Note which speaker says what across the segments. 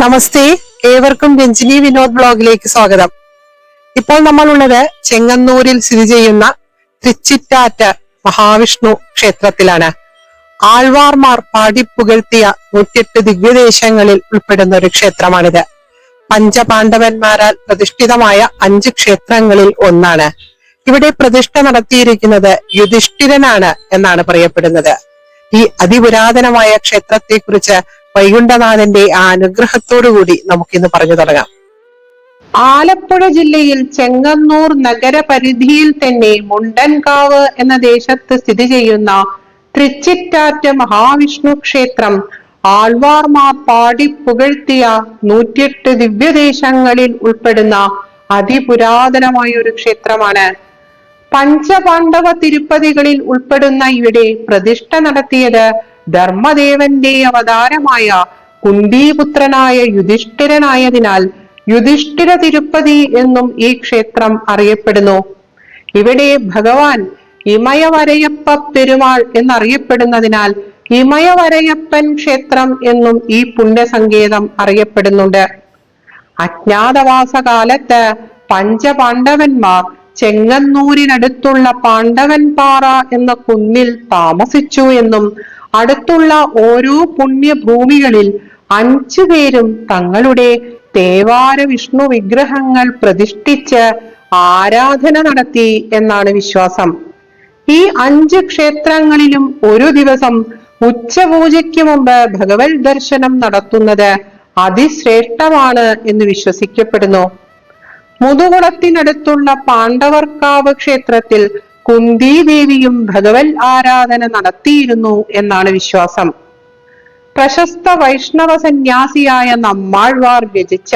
Speaker 1: നമസ്തേ, ഏവർക്കും രഞ്ജിനി വിനോദ് ബ്ലോഗിലേക്ക് സ്വാഗതം. ഇപ്പോൾ നമ്മളുള്ളത് ചെങ്ങന്നൂരിൽ സ്ഥിതി ചെയ്യുന്ന തൃച്ചിറ്റാറ്റ് മഹാവിഷ്ണു ക്ഷേത്രത്തിലാണ്. ആൾവാർമാർ പാടിപ്പുകഴ്ത്തിയ 108 ദിവ്യദേശങ്ങളിൽ ഉൾപ്പെടുന്ന ഒരു ക്ഷേത്രമാണിത്. പഞ്ചപാണ്ഡവന്മാരാൽ പ്രതിഷ്ഠിതമായ 5 ക്ഷേത്രങ്ങളിൽ ഒന്നാണ്. ഇവിടെ പ്രതിഷ്ഠ നടത്തിയിരിക്കുന്നത് യുധിഷ്ഠിരനാണ് എന്നാണ് പറയപ്പെടുന്നത്. ഈ അതിപുരാതനമായ ക്ഷേത്രത്തെ കുറിച്ച് വൈകുണ്ഠനാഥന്റെ അനുഗ്രഹത്തോടുകൂടി നമുക്കിന്ന് പറഞ്ഞു തുടങ്ങാം. ആലപ്പുഴ ജില്ലയിൽ ചെങ്ങന്നൂർ നഗരപരിധിയിൽ തന്നെ മുണ്ടൻകാവ് എന്ന ദേശത്ത് സ്ഥിതി ചെയ്യുന്ന തൃച്ചിറ്റാറ്റ് മഹാവിഷ്ണു ക്ഷേത്രം ആൾവാർമാർ പാടി പുകഴ്ത്തിയ 108 ദിവ്യദേശങ്ങളിൽ ഉൾപ്പെടുന്ന അതിപുരാതനമായ ഒരു ക്ഷേത്രമാണ്. പഞ്ചപാണ്ഡവ തിരുപ്പതികളിൽ ഉൾപ്പെടുന്ന ഇവിടെ പ്രതിഷ്ഠ നടത്തിയത് ധർമ്മദേവന്റെ അവതാരമായ കുന്തിപുത്രനായ യുധിഷ്ഠിരനായതിനാൽ യുധിഷ്ഠിര തിരുപ്പതി എന്നും ഈ ക്ഷേത്രം അറിയപ്പെടുന്നു. ഇവിടെ ഭഗവാൻ ഇമയവരയപ്പ പെരുമാൾ എന്നറിയപ്പെടുന്നതിനാൽ ഇമയവരയപ്പൻ ക്ഷേത്രം എന്നും ഈ പുണ്യസങ്കേതം അറിയപ്പെടുന്നുണ്ട്. അജ്ഞാതവാസ കാലത്ത് പഞ്ചപാണ്ഡവന്മാർ ചെങ്ങന്നൂരിനടുത്തുള്ള പാണ്ഡവൻപാറ എന്ന കുന്നിൽ താമസിച്ചു എന്നും അടുത്തുള്ള ഓരോ പുണ്യഭൂമികളിൽ 5 പേരും തങ്ങളുടെ തേവാര വിഷ്ണു വിഗ്രഹങ്ങൾ പ്രതിഷ്ഠിച്ച് ആരാധന നടത്തി എന്നാണ് വിശ്വാസം. ഈ 5 ക്ഷേത്രങ്ങളിലും ഒരു ദിവസം ഉച്ചപൂജയ്ക്ക് മുമ്പ് ഭഗവത് ദർശനം നടത്തുന്നത് അതിശ്രേഷ്ഠമാണ് എന്ന് വിശ്വസിക്കപ്പെടുന്നു. മുതുകുളത്തിനടുത്തുള്ള പാണ്ഡവർക്കാവ് ക്ഷേത്രത്തിൽ കുന്തിദേവിയും ഭഗവത് ആരാധന നടത്തിയിരുന്നു എന്നാണ് വിശ്വാസം. പ്രശസ്ത വൈഷ്ണവ സന്യാസിയായ നമ്മാഴ്വാർ രചിച്ച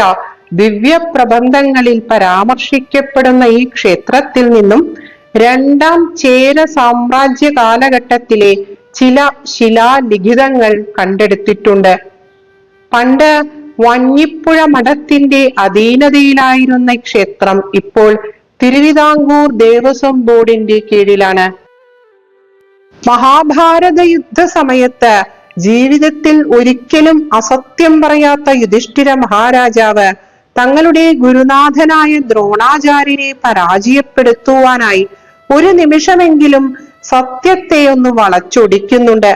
Speaker 1: ദിവ്യ പ്രബന്ധങ്ങളിൽ പരാമർശിക്കപ്പെടുന്ന ഈ ക്ഷേത്രത്തിൽ നിന്നും 2ാം ചേര സാമ്രാജ്യ കാലഘട്ടത്തിലെ ചില ശിലാലിഖിതങ്ങൾ കണ്ടെടുത്തിട്ടുണ്ട്. പണ്ട് വഞ്ഞിപ്പുഴ മഠത്തിന്റെ അധീനതയിലായിരുന്ന ക്ഷേത്രം ഇപ്പോൾ തിരുവിതാംകൂർ ദേവസ്വം ബോർഡിന്റെ കീഴിലാണ്. മഹാഭാരത യുദ്ധ സമയത്ത് ജീവിതത്തിൽ ഒരിക്കലും അസത്യം പറയാത്ത യുധിഷ്ഠിര മഹാരാജാവ് തങ്ങളുടെ ഗുരുനാഥനായ ദ്രോണാചാര്യരെ പരാജയപ്പെടുത്തുവാനായി ഒരു നിമിഷമെങ്കിലും സത്യത്തെ ഒന്ന് വളച്ചൊടിക്കുന്നുണ്ട്.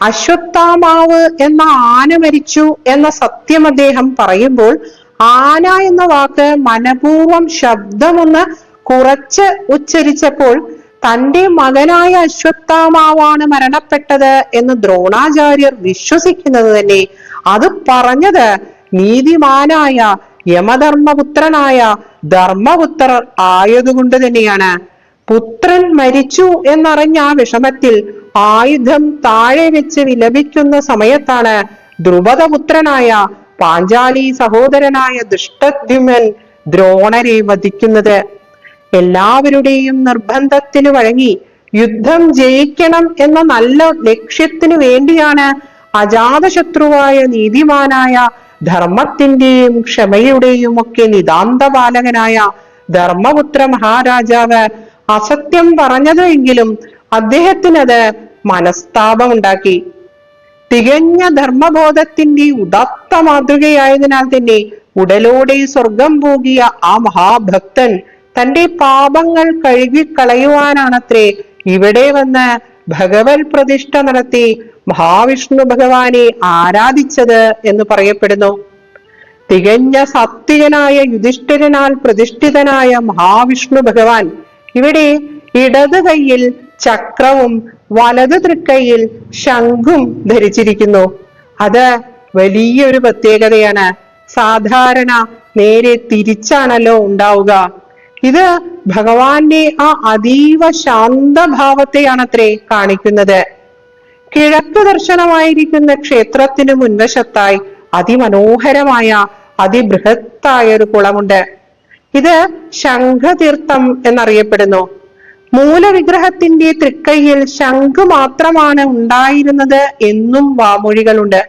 Speaker 1: അശ്വത്ഥാമാവ് എന്ന ആന മരിച്ചു എന്ന സത്യം അദ്ദേഹം പറയുമ്പോൾ ആന എന്ന വാക്ക് മനപൂർവം ശബ്ദമൊന്ന് കുറച്ച് ഉച്ചരിച്ചപ്പോൾ തന്റെ മകനായ അശ്വത്ഥാമാവാണ് മരണപ്പെട്ടത് എന്ന് ദ്രോണാചാര്യർ വിശ്വസിക്കുന്നത് തന്നെ അത് പറഞ്ഞത് നീതിമാനായ യമധർമ്മപുത്രനായ ധർമ്മപുത്രർ ആയതുകൊണ്ട് തന്നെയാണ്. പുത്രൻ മരിച്ചു എന്നറിഞ്ഞ ആ വിഷമത്തിൽ ആയുധം താഴെ വെച്ച് വിലപിക്കുന്ന സമയത്താണ് ദ്രുപദപുത്രനായ പാഞ്ചാലി സഹോദരനായ ദൃഷ്ടദ്യുമ്നൻ ദ്രോണരെ വധിക്കുന്നത്. എല്ലാവരുടെയും നിർബന്ധത്തിന് വഴങ്ങി യുദ്ധം ജയിക്കണം എന്ന നല്ല ലക്ഷ്യത്തിനു വേണ്ടിയാണ് അജാതശത്രുവായ നീതിമാനായ ധർമ്മത്തിന്റെയും ക്ഷമയുടെയും ഒക്കെ നിതാന്ത ബാലകനായ ധർമ്മപുത്ര മഹാരാജാവ് അസത്യം പറഞ്ഞത് എങ്കിലും അദ്ദേഹത്തിനത് മനസ്താപമുണ്ടാക്കി. തികഞ്ഞ ധർമ്മബോധത്തിന്റെ ഉദാത്ത മാതൃകയായതിനാൽ തന്നെ ഉടലോടെ സ്വർഗം പോകിയ ആ മഹാഭക്തൻ തന്റെ പാപങ്ങൾ കഴുകിക്കളയുവാനാണത്രേ ഇവിടെ വന്ന് ഭഗവത് പ്രതിഷ്ഠ നടത്തി മഹാവിഷ്ണു ഭഗവാനെ ആരാധിച്ചത് എന്ന് പറയപ്പെടുന്നു. തികഞ്ഞ സാത്വികനായ യുധിഷ്ഠിരനാൽ പ്രതിഷ്ഠിതനായ മഹാവിഷ്ണു ഭഗവാൻ ഇവിടെ ഇടത് കൈയിൽ ചക്രവും വലത് തൃക്കൈയിൽ ശംഖും ധരിച്ചിരിക്കുന്നു. അത് വലിയൊരു പ്രത്യേകതയാണ്. സാധാരണ നേരെ തിരിച്ചാണല്ലോ ഉണ്ടാവുക. ഇത് ഭഗവാന്റെ ആ അതീവ ശാന്തഭാവത്തെയാണത്രേ കാണിക്കുന്നത്. കിഴക്ക് ദർശനമായിരിക്കുന്ന ക്ഷേത്രത്തിന് മുൻവശത്തായി അതിമനോഹരമായ അതിബൃഹത്തായ ഒരു കുളമുണ്ട്. ഇത് ശംഖതീർത്ഥം എന്നറിയപ്പെടുന്നു. മൂലവിഗ്രഹത്തിന്റെ തൃക്കൈയിൽ ശംഖ് മാത്രമാണ് ഉണ്ടായിരുന്നത് എന്നും വാമൊഴികളുണ്ട്.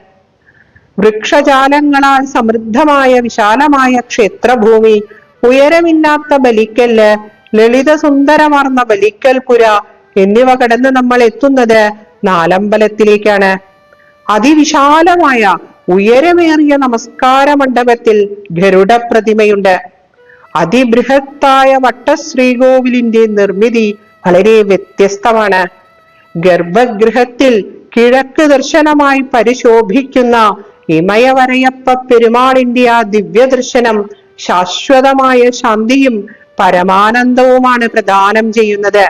Speaker 1: വൃക്ഷജാലങ്ങളാൽ സമൃദ്ധമായ വിശാലമായ ക്ഷേത്രഭൂമി, ഉയരമില്ലാത്ത ബലിക്കല്ല്, ലളിത സുന്ദരമാർന്ന ബലിക്കൽപുര എന്നിവ കടന്ന് നമ്മൾ എത്തുന്നത് നാലമ്പലത്തിലേക്കാണ്. അതിവിശാലമായ ഉയരമേറിയ നമസ്കാര മണ്ഡപത്തിൽ ഗരുഡ പ്രതിമയുണ്ട്. അതിബൃഹത്തായ വട്ടശ്രീകോവിലിന്റെ നിർമ്മിതി വളരെ വ്യത്യസ്തമാണ്. ഗർഭഗൃഹത്തിൽ കിഴക്ക് ദർശനമായി പരിശോഭിക്കുന്ന ഇമയവരയപ്പ പെരുമാളിന്റെ ആ ദിവ്യദർശനം ശാശ്വതമായ ശാന്തിയും പരമാനന്ദവുമാണ് പ്രദാനം ചെയ്യുന്നത്.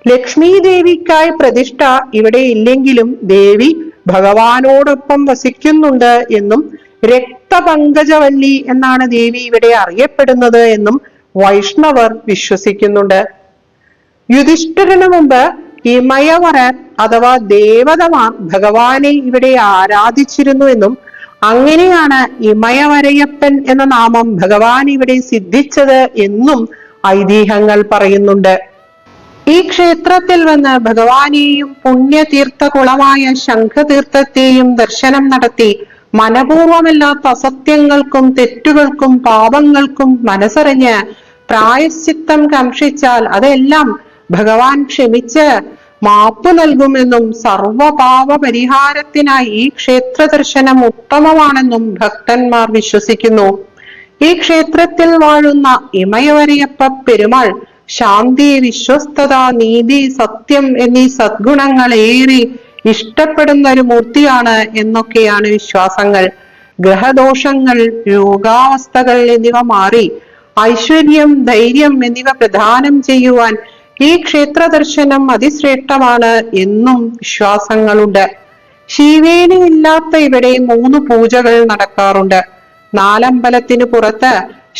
Speaker 1: ലക്ഷ്മി ദേവിക്കായി പ്രതിഷ്ഠ ഇവിടെ ഇല്ലെങ്കിലും ദേവി ഭഗവാനോടൊപ്പം വസിക്കുന്നുണ്ട് എന്നും രക്തപങ്കജവല്ലി എന്നാണ് ദേവി ഇവിടെ അറിയപ്പെടുന്നത് എന്നും വൈഷ്ണവർ വിശ്വസിക്കുന്നുണ്ട്. യുധിഷ്ഠിരന് മുമ്പ് ഇമയവരൻ അഥവാ ദേവതമാർ ഭഗവാനെ ഇവിടെ ആരാധിച്ചിരുന്നു എന്നും അങ്ങനെയാണ് ഇമയവരയപ്പൻ എന്ന നാമം ഭഗവാൻ ഇവിടെ സിദ്ധിച്ചത് എന്നും ഐതിഹ്യങ്ങൾ പറയുന്നുണ്ട്. ഈ ക്ഷേത്രത്തിൽ വന്ന് ഭഗവാനെയും പുണ്യതീർത്ഥ കുളമായ ശംഖതീർത്ഥത്തെയും ദർശനം നടത്തി മനപൂർവമല്ലാത്ത അസത്യങ്ങൾക്കും തെറ്റുകൾക്കും പാപങ്ങൾക്കും മനസ്സറിഞ്ഞ് പ്രായശ്ചിത്തം കാക്ഷിച്ചാൽ അതെല്ലാം ഭഗവാൻ ക്ഷമിച്ച് മാപ്പ് നൽകുമെന്നും സർവപാപ പരിഹാരത്തിനായി ഈ ക്ഷേത്ര ദർശനം ഉത്തമമാണെന്നും ഭക്തന്മാർ വിശ്വസിക്കുന്നു. ഈ ക്ഷേത്രത്തിൽ വാഴുന്ന ഇമയവരയപ്പ പെരുമാൾ ശാന്തി, വിശ്വസ്തത, നീതി, സത്യം എന്നീ സദ്ഗുണങ്ങൾ ഏറെ ഇഷ്ടപ്പെടുന്ന ഒരു മൂർത്തിയാണ് എന്നൊക്കെയാണ് വിശ്വാസങ്ങൾ. ഗ്രഹദോഷങ്ങൾ, രോഗാവസ്ഥകൾ എന്നിവ മാറി ഐശ്വര്യം, ധൈര്യം എന്നിവ പ്രദാനം ചെയ്യുവാൻ ഈ ക്ഷേത്ര ദർശനം അതിശ്രേഷ്ഠമാണ് എന്നും വിശ്വാസങ്ങളുണ്ട്. ശിവേലി ഇല്ലാത്ത ഇവിടെ 3 പൂജകൾ നടക്കാറുണ്ട്. നാലമ്പലത്തിന് പുറത്ത്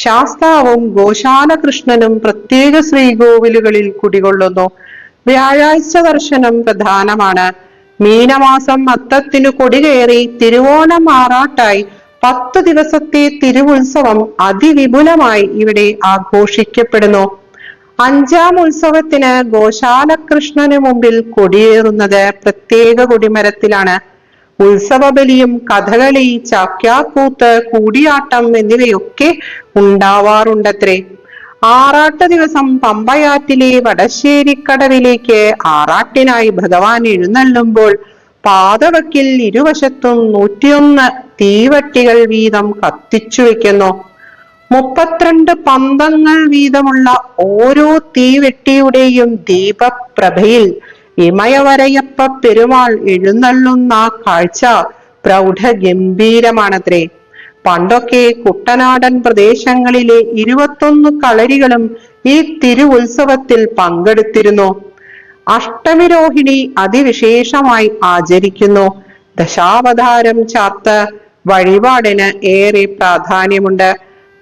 Speaker 1: ശാസ്താവും ഗോശാലകൃഷ്ണനും പ്രത്യേക ശ്രീകോവിലുകളിൽ കുടികൊള്ളുന്നു. വ്യാഴാഴ്ച ദർശനം പ്രധാനമാണ്. മീനമാസം അത്തത്തിനു കൊടികയറി തിരുവോണം ആറാട്ടായി 10 ദിവസത്തെ തിരുവുത്സവം അതിവിപുലമായി ഇവിടെ ആഘോഷിക്കപ്പെടുന്നു. 5ാം ഉത്സവത്തിന് ഗോശാലകൃഷ്ണന് മുമ്പിൽ കൊടിയേറുന്നത് പ്രത്യേക കൊടിമരത്തിലാണ്. ഉത്സവബലിയും കഥകളി, ചാക്യാർകൂത്ത്, കൂടിയാട്ടം എന്നിവയൊക്കെ ഉണ്ടാവാറുണ്ടത്രേ. ആറാട്ട് ദിവസം പമ്പയാറ്റിലെ വടശ്ശേരിക്കടവിലേക്ക് ആറാട്ടിനായി ഭഗവാൻ എഴുന്നള്ളുമ്പോൾ പാതവക്കിൽ ഇരുവശത്തും 101 തീവട്ടികൾ വീതം കത്തിച്ചു വെക്കുന്നു. 32 പന്തങ്ങൾ വീതമുള്ള ഓരോ തീവെട്ടിയുടെയും ദീപപ്രഭയിൽ ഇമയവരയപ്പ പെരുമാൾ എഴുന്നള്ളുന്ന കാഴ്ച പ്രൗഢ ഗംഭീരമാണത്രേ. പണ്ടൊക്കെ കുട്ടനാടൻ പ്രദേശങ്ങളിലെ 21 കളരികളും ഈ തിരുവുത്സവത്തിൽ പങ്കെടുത്തിരുന്നു. അഷ്ടമിരോഹിണി അതിവിശേഷമായി ആചരിക്കുന്നു. ദശാവതാരം ചാർത്ത് വഴിപാടിന് ഏറെ പ്രാധാന്യമുണ്ട്.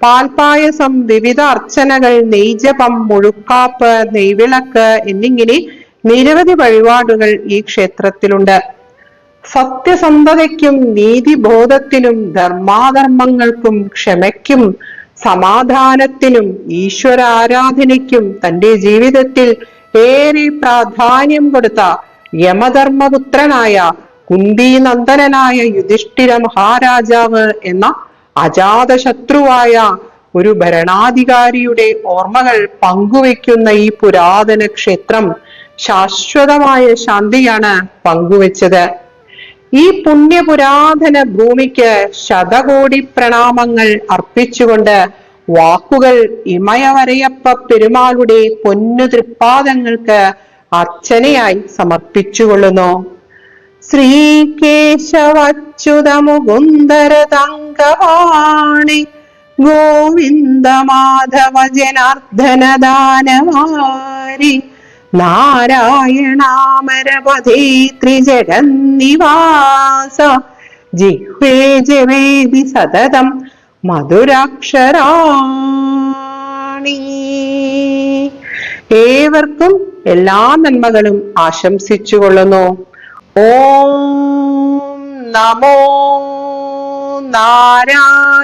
Speaker 1: പാൽപായസം, വിവിധ അർച്ചനകൾ, നെയ്ജപം, മുഴുക്കാപ്പ്, നെയ്വിളക്ക് എന്നിങ്ങനെ നിരവധി വഴിപാടുകൾ ഈ ക്ഷേത്രത്തിലുണ്ട്. സത്യസന്ധതയ്ക്കും നീതിബോധത്തിനും ധർമാധർമ്മങ്ങൾക്കും ക്ഷമയ്ക്കും സമാധാനത്തിനും ഈശ്വരാരാധനയ്ക്കും തന്റെ ജീവിതത്തിൽ ഏറെ പ്രാധാന്യം കൊടുത്ത യമധർമ്മപുത്രനായ കുന്തിനന്ദനായ യുധിഷ്ഠിര മഹാരാജാവ് എന്ന അജാതശത്രുവായ ഒരു ഭരണാധികാരിയുടെ ഓർമ്മകൾ പങ്കുവെക്കുന്ന ഈ പുരാതന ക്ഷേത്രം ശാശ്വതമായ ശാന്തിയാണ് പങ്കുവെച്ചത്. ഈ പുണ്യപുരാതന ഭൂമിക്ക് ശതകോടി പ്രണാമങ്ങൾ അർപ്പിച്ചുകൊണ്ട് വാക്കുകൾ ഇമയവരയപ്പ പെരുമാളുടെ പൊന്നു തൃപ്പാദങ്ങൾക്ക് അർച്ചനയായി സമർപ്പിച്ചുകൊള്ളുന്നു. ശ്രീകേശവച്യുത മുകുന്ദര തങ്കവാണി ഗോവിന്ദ മാധവ ജനാർദ്ദന ദാനവാരി നാരായണാമരപഥേ ത്രിജഗന്നിവാസ ജിഹ്വേ ജവേദി സതതം മധുരാക്ഷരാണി. ഏവർക്കും എല്ലാ നന്മകളും ആശംസിച്ചുകൊള്ളുന്നു. ഓം നമോ നാരായണായ.